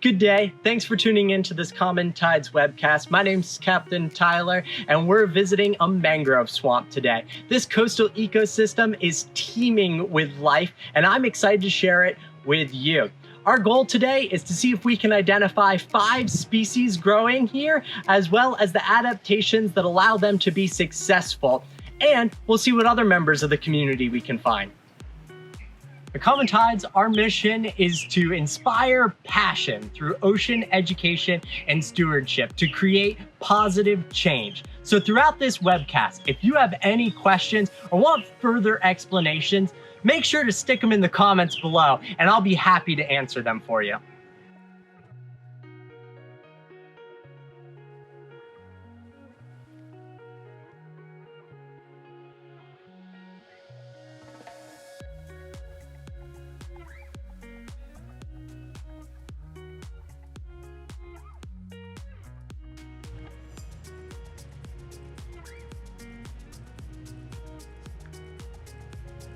Good day. Thanks for tuning in to this Common Tides Webcast. My name's Captain Tyler, and we're visiting a mangrove swamp today. This coastal ecosystem is teeming with life, and I'm excited to share it with you. Our goal today is to see if we can identify 5 species growing here, as well as the adaptations that allow them to be successful. And we'll see what other members of the community we can find. At Common Tides, our mission is to inspire passion through ocean education and stewardship to create positive change. So throughout this webcast, if you have any questions or want further explanations, make sure to stick them in the comments below and I'll be happy to answer them for you.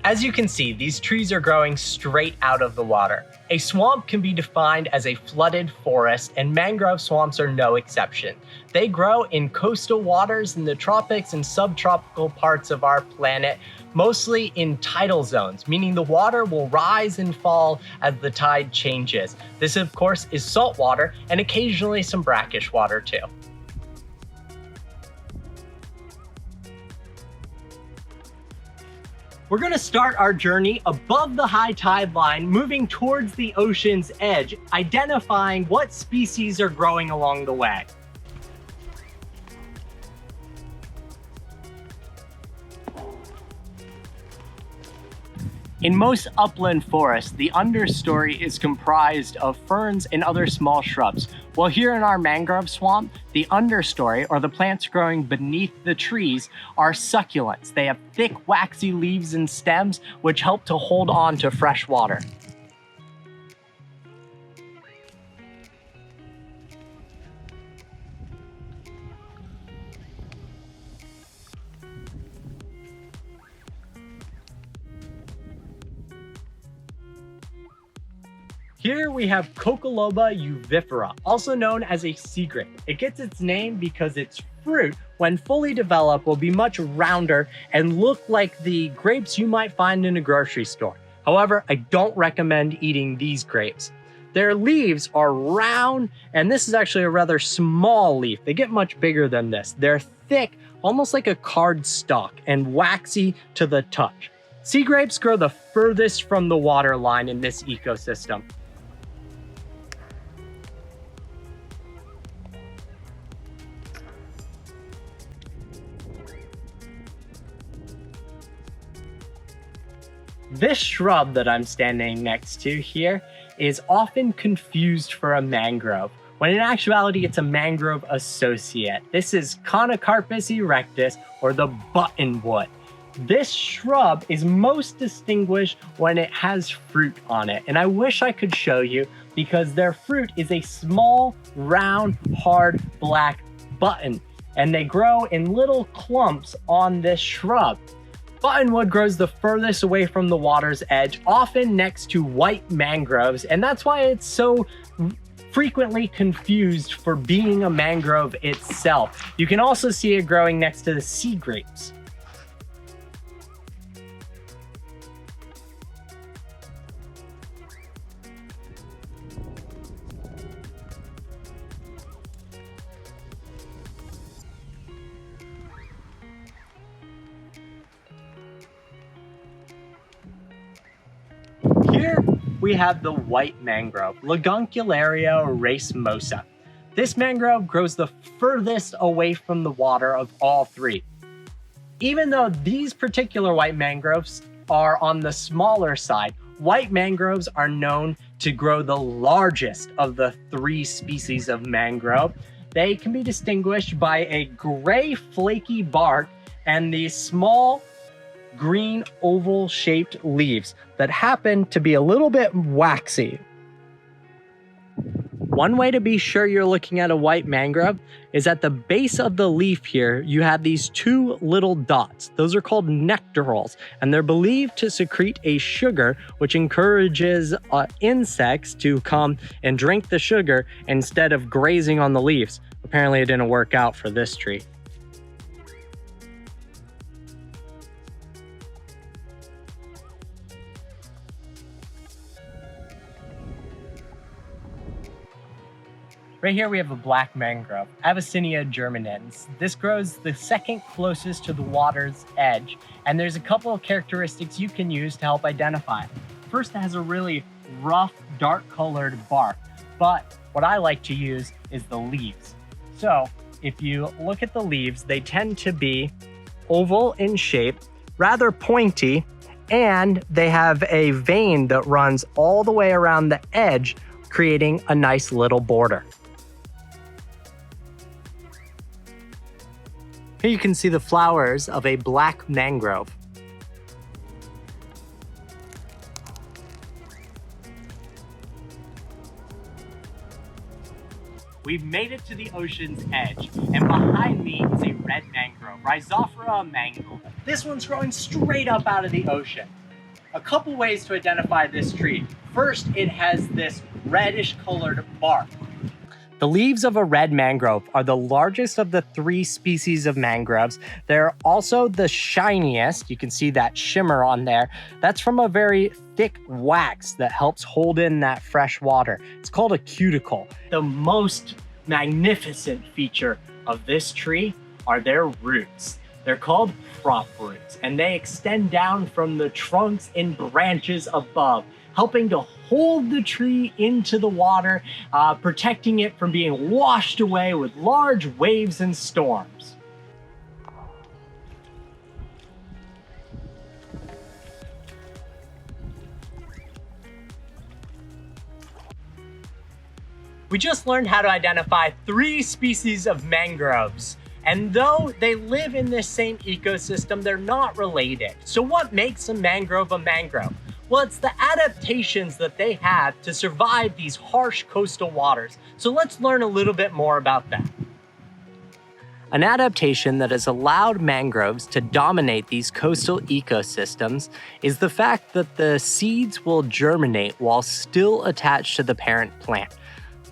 As you can see, these trees are growing straight out of the water. A swamp can be defined as a flooded forest, and mangrove swamps are no exception. They grow in coastal waters in the tropics and subtropical parts of our planet, mostly in tidal zones, meaning the water will rise and fall as the tide changes. This, of course, is salt water and occasionally some brackish water too. We're going to start our journey above the high tide line, moving towards the ocean's edge, identifying what species are growing along the way. In most upland forests, the understory is comprised of ferns and other small shrubs, while here in our mangrove swamp, the understory, or the plants growing beneath the trees, are succulents. They have thick, waxy leaves and stems, which help to hold on to fresh water. Here we have Coccoloba uvifera, also known as a sea grape. It gets its name because its fruit, when fully developed, will be much rounder and look like the grapes you might find in a grocery store. However, I don't recommend eating these grapes. Their leaves are round, and this is actually a rather small leaf. They get much bigger than this. They're thick, almost like a card stalk, and waxy to the touch. Sea grapes grow the furthest from the water line in this ecosystem. This shrub that I'm standing next to here is often confused for a mangrove, when in actuality it's a mangrove associate. This is Conocarpus erectus, or the buttonwood. This shrub is most distinguished when it has fruit on it, and I wish I could show you because their fruit is a small, round, hard, black button, and they grow in little clumps on this shrub. Buttonwood grows the furthest away from the water's edge, often next to white mangroves, and that's why it's so frequently confused for being a mangrove itself. You can also see it growing next to the sea grapes. Here we have the white mangrove, Laguncularia racemosa. This mangrove grows the furthest away from the water of all 3. Even though these particular white mangroves are on the smaller side, white mangroves are known to grow the largest of the 3 species of mangrove. They can be distinguished by a gray flaky bark and these small green oval-shaped leaves that happen to be a little bit waxy. One way to be sure you're looking at a white mangrove is at the base of the leaf here, you have these two little dots. Those are called nectaroles, and they're believed to secrete a sugar which encourages insects to come and drink the sugar instead of grazing on the leaves. Apparently it didn't work out for this tree. Right here we have a black mangrove, Avicennia germinans. This grows the second closest to the water's edge, and there's a couple of characteristics you can use to help identify it. First, it has a really rough, dark-colored bark, but what I like to use is the leaves. So, if you look at the leaves, they tend to be oval in shape, rather pointy, and they have a vein that runs all the way around the edge, creating a nice little border. Here you can see the flowers of a black mangrove. We've made it to the ocean's edge, and behind me is a red mangrove, Rhizophora mangle. This one's growing straight up out of the ocean. A couple ways to identify this tree. First, it has this reddish colored bark. The leaves of a red mangrove are the largest of the 3 species of mangroves. They're also the shiniest. You can see that shimmer on there. That's from a very thick wax that helps hold in that fresh water. It's called a cuticle. The most magnificent feature of this tree are their roots. They're called prop roots, and they extend down from the trunks and branches above, helping to hold the tree into the water, protecting it from being washed away with large waves and storms. We just learned how to identify 3 species of mangroves. And though they live in this same ecosystem, they're not related. So what makes a mangrove a mangrove? Well, it's the adaptations that they have to survive these harsh coastal waters. So let's learn a little bit more about that. An adaptation that has allowed mangroves to dominate these coastal ecosystems is the fact that the seeds will germinate while still attached to the parent plant.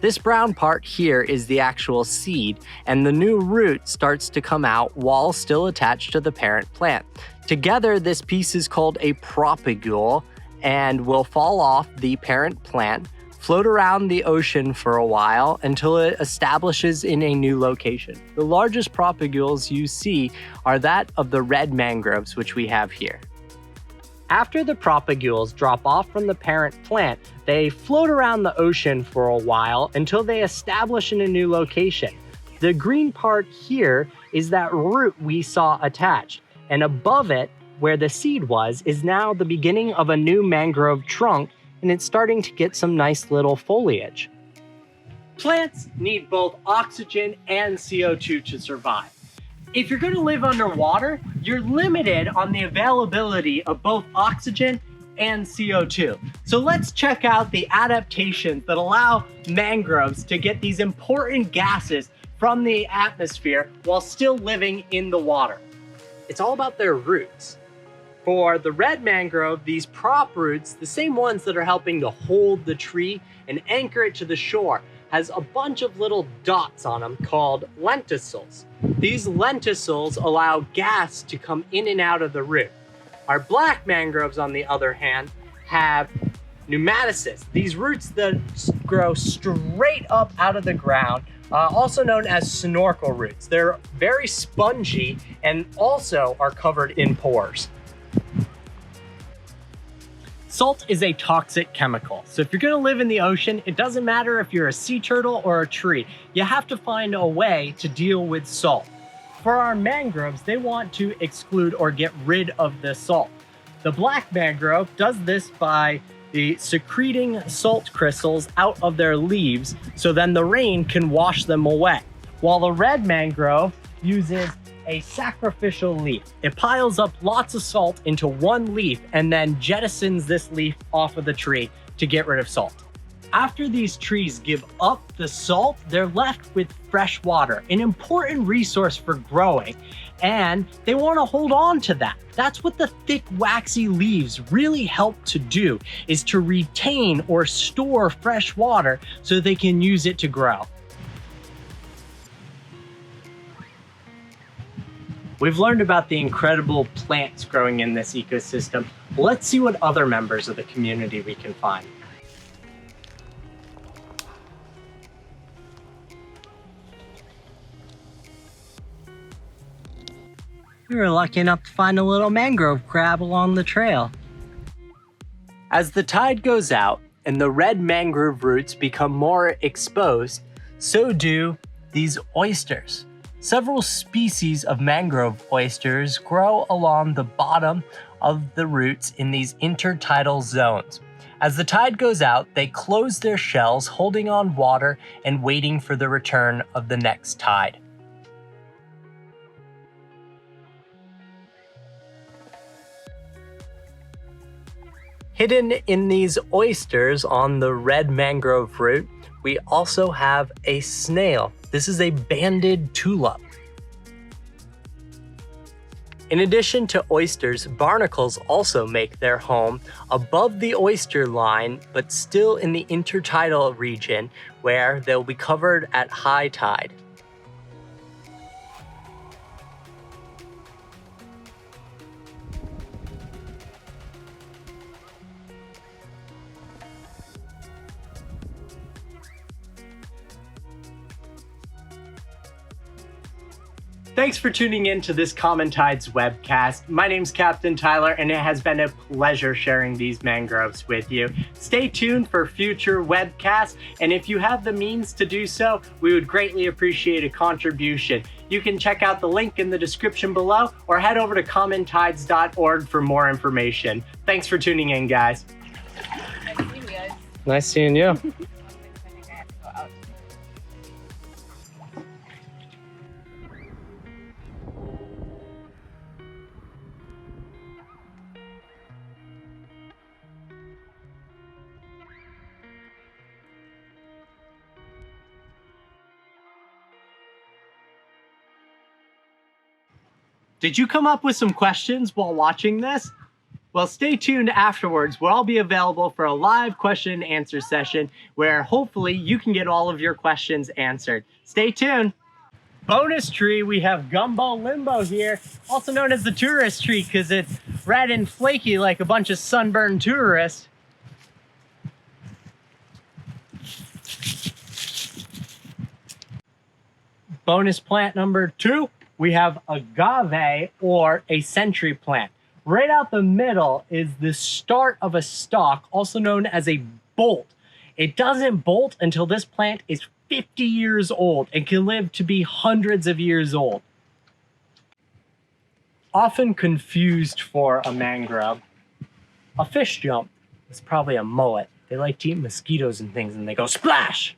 This brown part here is the actual seed, and the new root starts to come out while still attached to the parent plant. Together, this piece is called a propagule and will fall off the parent plant, float around the ocean for a while until it establishes in a new location. The largest propagules you see are that of the red mangroves, which we have here. After the propagules drop off from the parent plant, they float around the ocean for a while until they establish in a new location. The green part here is that root we saw attached, and above it, where the seed was, is now the beginning of a new mangrove trunk, and it's starting to get some nice little foliage. Plants need both oxygen and CO2 to survive. If you're going to live underwater, you're limited on the availability of both oxygen and CO2. So let's check out the adaptations that allow mangroves to get these important gases from the atmosphere while still living in the water. It's all about their roots. For the red mangrove, these prop roots, the same ones that are helping to hold the tree and anchor it to the shore, has a bunch of little dots on them called lenticels. These lenticels allow gas to come in and out of the root. Our black mangroves, on the other hand, have pneumatices. These roots that grow straight up out of the ground, also known as snorkel roots. They're very spongy and also are covered in pores. Salt is a toxic chemical, so if you're going to live in the ocean, it doesn't matter if you're a sea turtle or a tree. You have to find a way to deal with salt. For our mangroves, they want to exclude or get rid of the salt. The black mangrove does this by secreting salt crystals out of their leaves, so then the rain can wash them away. While the red mangrove uses a sacrificial leaf. It piles up lots of salt into one leaf and then jettisons this leaf off of the tree to get rid of salt. After these trees give up the salt, they're left with fresh water, an important resource for growing, and they want to hold on to that. That's what the thick, waxy leaves really help to do, is to retain or store fresh water so they can use it to grow. We've learned about the incredible plants growing in this ecosystem. Let's see what other members of the community we can find. We were lucky enough to find a little mangrove crab along the trail. As the tide goes out and the red mangrove roots become more exposed, so do these oysters. Several species of mangrove oysters grow along the bottom of the roots in these intertidal zones. As the tide goes out, they close their shells, holding on water and waiting for the return of the next tide. Hidden in these oysters on the red mangrove root, we also have a snail. This is a banded tulip. In addition to oysters, barnacles also make their home above the oyster line, but still in the intertidal region where they'll be covered at high tide. Thanks for tuning in to this Common Tides webcast. My name's Captain Tyler, and it has been a pleasure sharing these mangroves with you. Stay tuned for future webcasts, and if you have the means to do so, we would greatly appreciate a contribution. You can check out the link in the description below, or head over to commontides.org for more information. Thanks for tuning in, guys. Nice seeing you guys. Nice seeing you. Did you come up with some questions while watching this? Well, stay tuned afterwards where I'll be available for a live question and answer session where hopefully you can get all of your questions answered. Stay tuned. Bonus tree, we have Gumbo Limbo here, also known as the tourist tree because it's red and flaky like a bunch of sunburned tourists. Bonus plant number 2. We have agave, or a century plant. Right out the middle is the start of a stalk, also known as a bolt. It doesn't bolt until this plant is 50 years old and can live to be hundreds of years old. Often confused for a mangrove, a fish jump is probably a mullet. They like to eat mosquitoes and things, and they go splash!